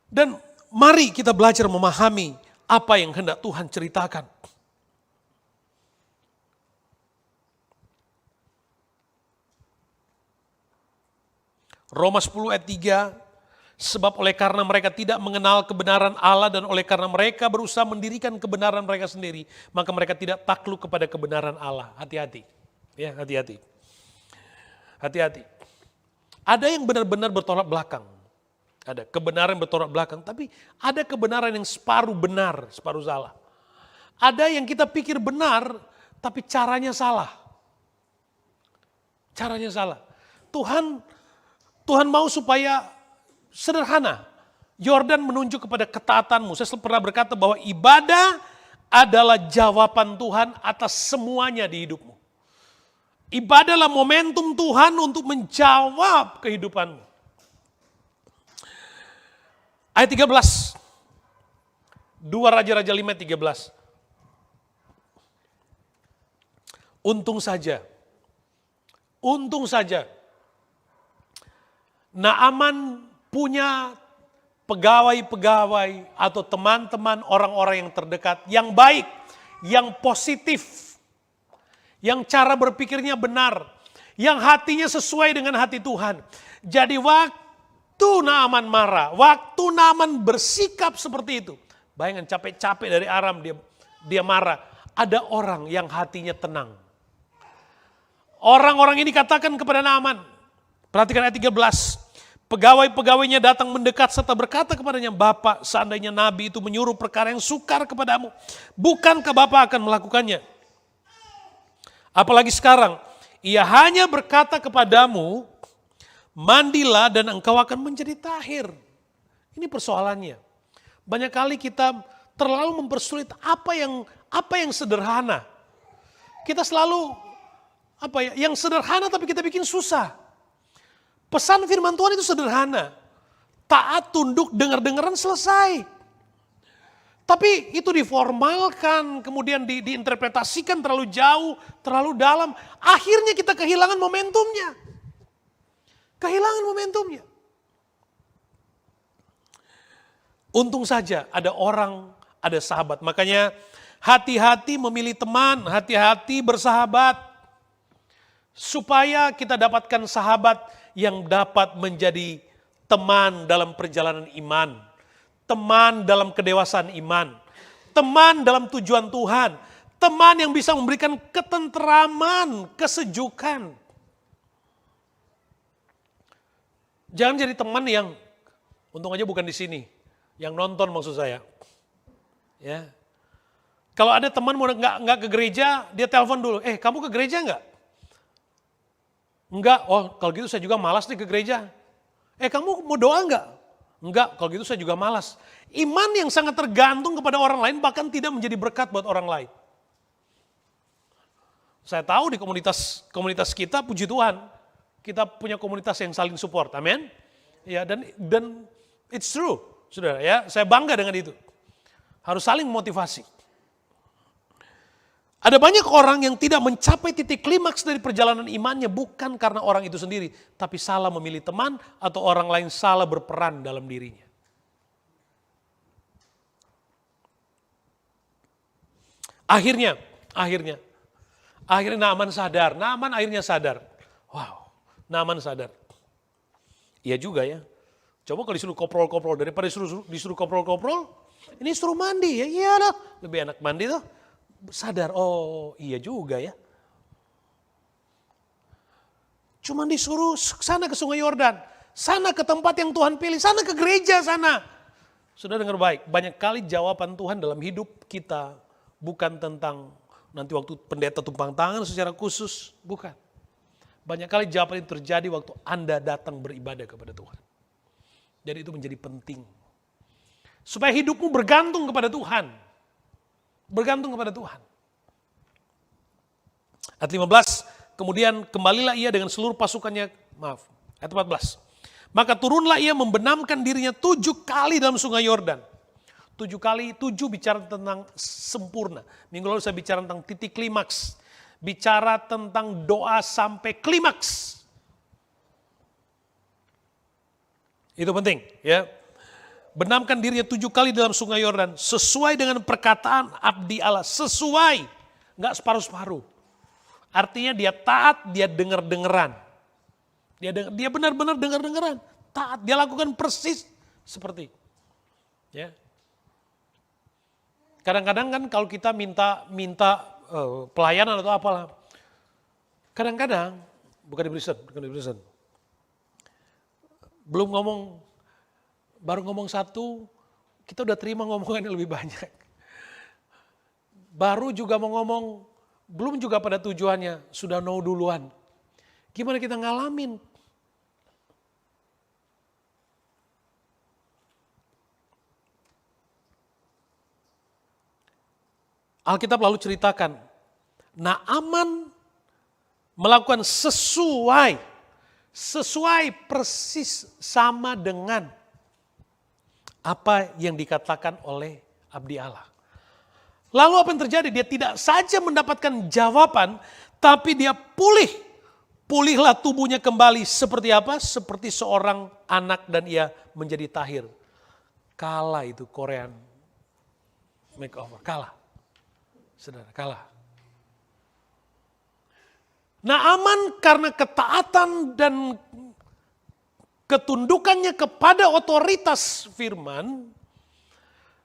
Dan mari kita belajar memahami apa yang hendak Tuhan ceritakan. Roma 10 ayat 3, sebab oleh karena mereka tidak mengenal kebenaran Allah dan oleh karena mereka berusaha mendirikan kebenaran mereka sendiri, maka mereka tidak takluk kepada kebenaran Allah. Hati-hati. Ya, hati-hati. Hati-hati. Ada yang benar-benar bertolak belakang. Ada kebenaran bertolak belakang, tapi ada kebenaran yang separuh benar, separuh salah. Ada yang kita pikir benar, tapi caranya salah. Caranya salah. Tuhan mau supaya sederhana. Yordan menunjuk kepada ketaatanmu. Saya pernah berkata bahwa ibadah adalah jawaban Tuhan atas semuanya di hidupmu. Ibadah adalah momentum Tuhan untuk menjawab kehidupanmu. Ayat 13. 2 Raja-Raja 5 13. Untung saja. Naaman punya pegawai-pegawai atau teman-teman orang-orang yang terdekat, yang baik, yang positif, yang cara berpikirnya benar, yang hatinya sesuai dengan hati Tuhan. Jadi waktu Naaman marah, waktu Naaman bersikap seperti itu, bayangkan capek-capek dari Aram dia marah, ada orang yang hatinya tenang. Orang-orang ini katakan kepada Naaman, perhatikan ayat 13, pegawai-pegawainya datang mendekat serta berkata kepadanya, Bapak, seandainya Nabi itu menyuruh perkara yang sukar kepadamu, bukankah Bapak akan melakukannya? Apalagi sekarang, ia hanya berkata kepadamu, mandilah dan engkau akan menjadi tahir. Ini persoalannya. Banyak kali kita terlalu mempersulit apa yang sederhana. Kita selalu yang sederhana tapi kita bikin susah. Pesan firman Tuhan itu sederhana. Taat, tunduk, dengar-dengaran, selesai. Tapi itu diformalkan, kemudian diinterpretasikan terlalu jauh, terlalu dalam. Akhirnya kita kehilangan momentumnya. Untung saja ada orang, ada sahabat. Makanya hati-hati memilih teman, hati-hati bersahabat. Supaya kita dapatkan sahabat yang dapat menjadi teman dalam perjalanan iman. Teman dalam kedewasaan iman. Teman dalam tujuan Tuhan. Teman yang bisa memberikan ketenteraman, kesejukan. Jangan jadi teman yang, untung aja bukan di sini, yang nonton maksud saya. Ya, kalau ada teman mau nggak ke gereja, dia telepon dulu, kamu ke gereja nggak? Enggak, kalau gitu saya juga malas nih ke gereja. Kamu mau doa nggak? Enggak, kalau gitu saya juga malas. Iman yang sangat tergantung kepada orang lain bahkan tidak menjadi berkat buat orang lain. Saya tahu di komunitas kita, puji Tuhan, kita punya komunitas yang saling support, amin. Ya, dan It's true, saudara ya. Saya bangga dengan itu. Harus saling memotivasi. Ada banyak orang yang tidak mencapai titik klimaks dari perjalanan imannya bukan karena orang itu sendiri, tapi salah memilih teman atau orang lain salah berperan dalam dirinya. Akhirnya Naaman sadar. Naaman akhirnya sadar. Wow, Naaman sadar. Iya juga ya. Coba kalau disuruh koprol-koprol, daripada disuruh koprol-koprol, ini suruh mandi ya. Iya lah, lebih enak mandi tuh. Sadar, oh iya juga ya. Cuman disuruh sana ke Sungai Yordan, sana ke tempat yang Tuhan pilih, sana ke gereja sana. Sudah dengar baik, banyak kali jawaban Tuhan dalam hidup kita bukan tentang nanti waktu pendeta tumpang tangan secara khusus, bukan. Banyak kali jawaban itu terjadi waktu Anda datang beribadah kepada Tuhan. Jadi itu menjadi penting. Supaya hidupmu bergantung kepada Tuhan. Bergantung kepada Tuhan. Ayat 15, kemudian kembalilah ia dengan seluruh pasukannya, ayat 14. Maka turunlah ia membenamkan dirinya 7 kali dalam Sungai Yordan. 7 kali, 7 bicara tentang sempurna. Minggu lalu saya bicara tentang titik klimaks. Bicara tentang doa sampai klimaks. Itu penting ya. Benamkan dirinya 7 kali dalam Sungai Yordan. Sesuai dengan perkataan abdi Allah. Sesuai. Enggak separuh-separuh. Artinya dia taat, dia dengar-dengeran. Dia benar-benar dengar-dengeran. Taat, dia lakukan persis seperti. Ya. Kadang-kadang kan kalau kita minta pelayanan atau apalah. Kadang-kadang, bukan di prison. Belum baru ngomong satu, kita udah terima ngomongan yang lebih banyak. Baru juga mau ngomong, belum juga pada tujuannya, sudah no duluan. Gimana kita ngalamin? Alkitab lalu ceritakan, Naaman melakukan sesuai persis sama dengan apa yang dikatakan oleh abdi Allah. Lalu apa yang terjadi? Dia tidak saja mendapatkan jawaban, tapi dia pulih. Pulihlah tubuhnya kembali seperti apa? Seperti seorang anak dan ia menjadi tahir. Kalah itu Korean makeover, kalah. Saudara, kalah. Naaman karena ketaatan dan ketundukannya kepada otoritas firman,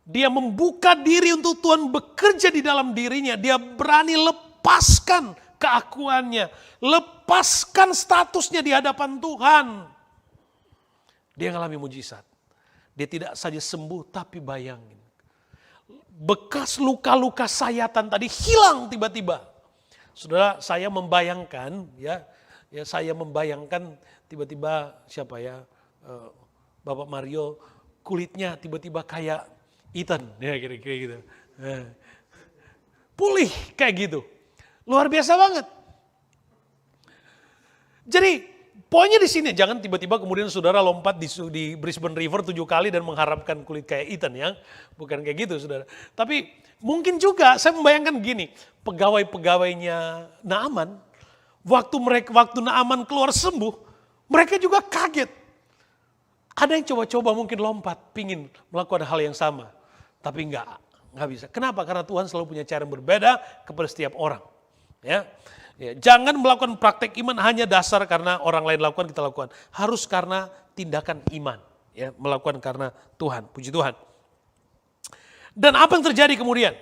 dia membuka diri untuk Tuhan bekerja di dalam dirinya. Dia berani lepaskan keakuannya, lepaskan statusnya di hadapan Tuhan. Dia mengalami mujizat. Dia tidak saja sembuh, tapi bayangin. Bekas luka-luka sayatan tadi hilang tiba-tiba. Saudara, saya membayangkan saya membayangkan tiba-tiba siapa ya, Bapak Mario kulitnya tiba-tiba kayak Ethan, ya kira-kira gitu. Pulih kayak gitu, luar biasa banget. Jadi poinnya di sini, jangan tiba-tiba kemudian saudara lompat di Brisbane River 7 kali dan mengharapkan kulit kayak Ethan ya, bukan kayak gitu saudara. Tapi mungkin juga saya membayangkan gini, pegawai-pegawainya Naaman, waktu Naaman keluar sembuh, mereka juga kaget. Ada yang coba-coba mungkin lompat, pingin melakukan hal yang sama. Tapi enggak bisa. Kenapa? Karena Tuhan selalu punya cara yang berbeda kepada setiap orang. Ya, jangan melakukan praktek iman hanya dasar karena orang lain lakukan, kita lakukan. Harus karena tindakan iman. Ya, melakukan karena Tuhan. Puji Tuhan. Dan apa yang terjadi kemudian?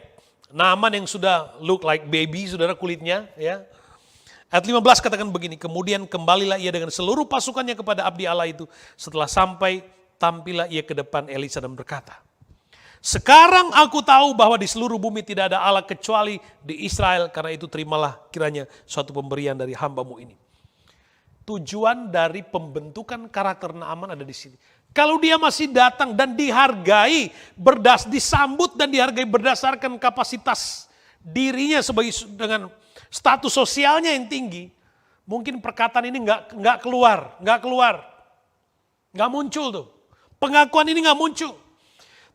Naaman yang sudah look like baby, saudara, kulitnya, ya. Ayat 15 katakan begini, kemudian kembalilah ia dengan seluruh pasukannya kepada abdi Allah itu. Setelah sampai, tampillah ia ke depan Elisa dan berkata, sekarang aku tahu bahwa di seluruh bumi tidak ada Allah kecuali di Israel, karena itu terimalah kiranya suatu pemberian dari hambamu ini. Tujuan dari pembentukan karakter Naaman ada di sini. Kalau dia masih datang dan dihargai, disambut dan dihargai berdasarkan kapasitas dirinya sebagai dengan status sosialnya yang tinggi, mungkin perkataan ini nggak keluar, nggak muncul tuh. Pengakuan ini gak muncul.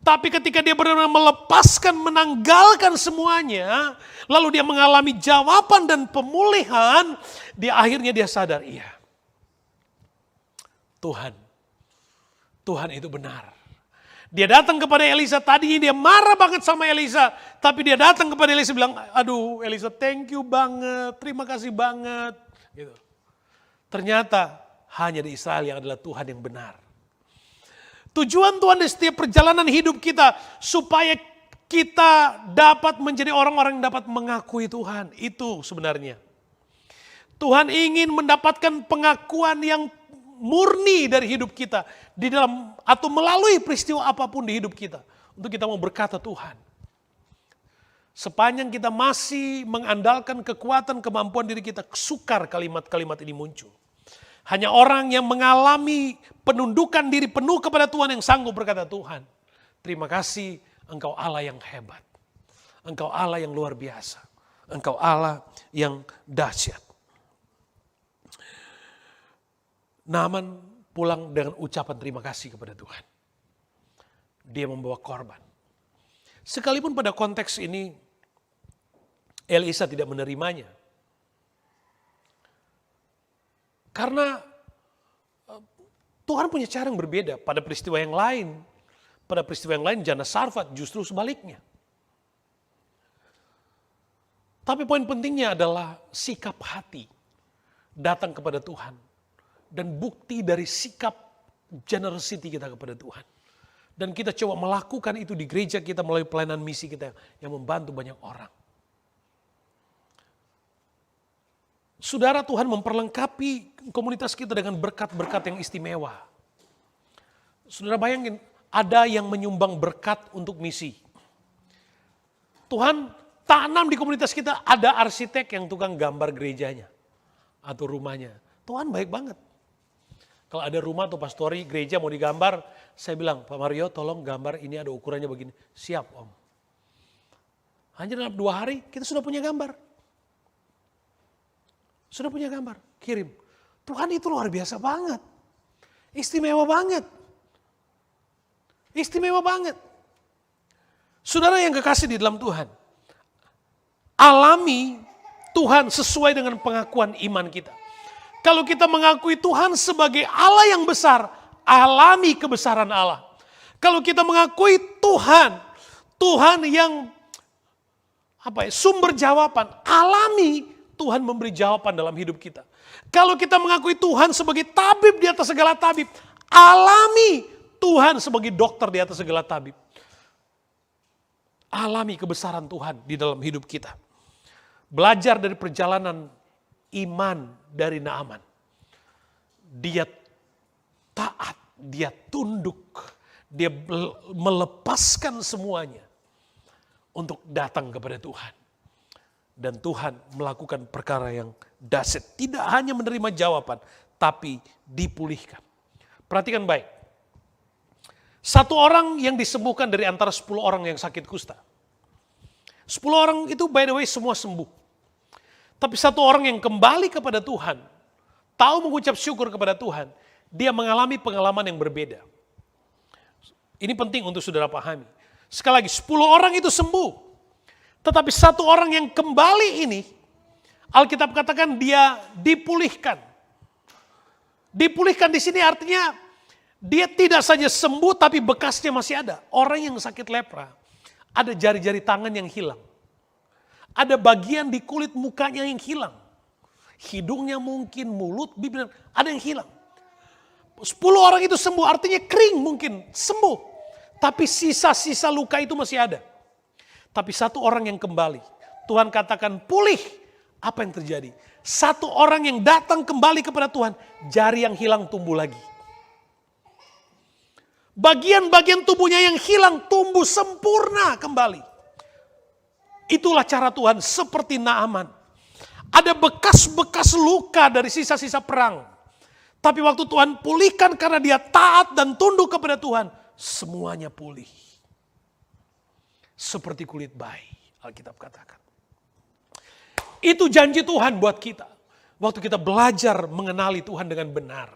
Tapi ketika dia benar-benar melepaskan, menanggalkan semuanya, lalu dia mengalami jawaban dan pemulihan, akhirnya dia sadar, iya, Tuhan itu benar. Dia datang kepada Elisa, tadinya dia marah banget sama Elisa, tapi dia datang kepada Elisa bilang, aduh Elisa thank you banget, terima kasih banget. Gitu. Ternyata hanya di Israel yang adalah Tuhan yang benar. Tujuan Tuhan di setiap perjalanan hidup kita supaya kita dapat menjadi orang-orang yang dapat mengakui Tuhan. Itu sebenarnya. Tuhan ingin mendapatkan pengakuan yang murni dari hidup kita di dalam atau melalui peristiwa apapun di hidup kita untuk kita mau berkata Tuhan. Sepanjang kita masih mengandalkan kekuatan kemampuan diri kita, sukar kalimat-kalimat ini muncul. Hanya orang yang mengalami penundukan diri penuh kepada Tuhan yang sanggup berkata, Tuhan, terima kasih, Engkau Allah yang hebat. Engkau Allah yang luar biasa. Engkau Allah yang dahsyat. Naaman pulang dengan ucapan terima kasih kepada Tuhan. Dia membawa korban. Sekalipun pada konteks ini Elisa tidak menerimanya. Karena Tuhan punya cara yang berbeda pada peristiwa yang lain. Pada peristiwa yang lain Jana Sarfat justru sebaliknya. Tapi poin pentingnya adalah sikap hati datang kepada Tuhan. Dan bukti dari sikap generosity kita kepada Tuhan. Dan kita coba melakukan itu di gereja kita melalui pelayanan misi kita yang membantu banyak orang. Saudara, Tuhan memperlengkapi komunitas kita dengan berkat-berkat yang istimewa. Saudara bayangin, ada yang menyumbang berkat untuk misi. Tuhan tanam di komunitas kita ada arsitek yang tukang gambar gerejanya atau rumahnya. Tuhan baik banget. Kalau ada rumah atau pastori gereja mau digambar, saya bilang, Pak Mario tolong gambar ini ada ukurannya begini. Siap Om. Hanya dalam 2 hari kita sudah punya gambar. Sudah punya gambar, kirim. Tuhan itu luar biasa banget. Istimewa banget. Istimewa banget. Saudara yang kekasih di dalam Tuhan. Alami Tuhan sesuai dengan pengakuan iman kita. Kalau kita mengakui Tuhan sebagai Allah yang besar, alami kebesaran Allah. Kalau kita mengakui Tuhan yang sumber jawaban, alami Tuhan memberi jawaban dalam hidup kita. Kalau kita mengakui Tuhan sebagai tabib di atas segala tabib, alami Tuhan sebagai dokter di atas segala tabib. Alami kebesaran Tuhan di dalam hidup kita. Belajar dari perjalanan iman dari Naaman. Dia taat, dia tunduk, dia melepaskan semuanya untuk datang kepada Tuhan. Dan Tuhan melakukan perkara yang dahsyat. Tidak hanya menerima jawaban, tapi dipulihkan. Perhatikan baik. 1 orang yang disembuhkan dari antara 10 orang yang sakit kusta. 10 orang itu by the way semua sembuh. Tapi 1 orang yang kembali kepada Tuhan, tahu mengucap syukur kepada Tuhan, dia mengalami pengalaman yang berbeda. Ini penting untuk saudara pahami. Sekali lagi, 10 orang itu sembuh. Tetapi 1 orang yang kembali ini, Alkitab katakan dia dipulihkan. Dipulihkan di sini artinya dia tidak saja sembuh tapi bekasnya masih ada. Orang yang sakit lepra, ada jari-jari tangan yang hilang. Ada bagian di kulit mukanya yang hilang. Hidungnya mungkin, mulut, bibir, ada yang hilang. 10 orang itu sembuh artinya kering mungkin, sembuh. Tapi sisa-sisa luka itu masih ada. Tapi 1 orang yang kembali, Tuhan katakan pulih. Apa yang terjadi? 1 orang yang datang kembali kepada Tuhan, jari yang hilang tumbuh lagi. Bagian-bagian tubuhnya yang hilang tumbuh sempurna kembali. Itulah cara Tuhan seperti Naaman. Ada bekas-bekas luka dari sisa-sisa perang. Tapi waktu Tuhan pulihkan karena dia taat dan tunduk kepada Tuhan, semuanya pulih. Seperti kulit bayi, Alkitab katakan. Itu janji Tuhan buat kita. Waktu kita belajar mengenali Tuhan dengan benar.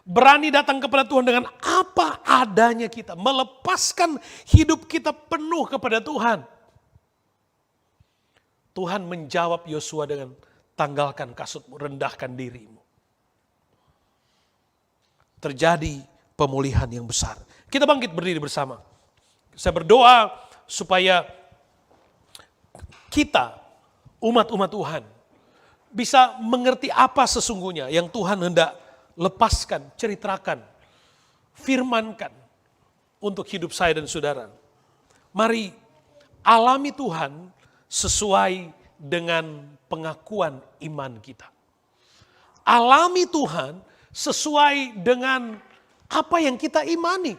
Berani datang kepada Tuhan dengan apa adanya kita, melepaskan hidup kita penuh kepada Tuhan. Tuhan menjawab Yosua dengan, tanggalkan kasutmu, rendahkan dirimu. Terjadi pemulihan yang besar. Kita bangkit berdiri bersama. Saya berdoa supaya kita, umat-umat Tuhan, bisa mengerti apa sesungguhnya yang Tuhan hendak lepaskan, ceritakan, firmankan untuk hidup saya dan saudara. Mari alami Tuhan sesuai dengan pengakuan iman kita. Alami Tuhan sesuai dengan apa yang kita imani.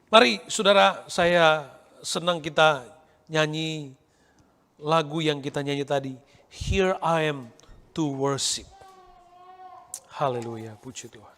Mari saudara, saya senang kita nyanyi lagu yang kita nyanyi tadi. Here I am to worship. Haleluya, puji Tuhan.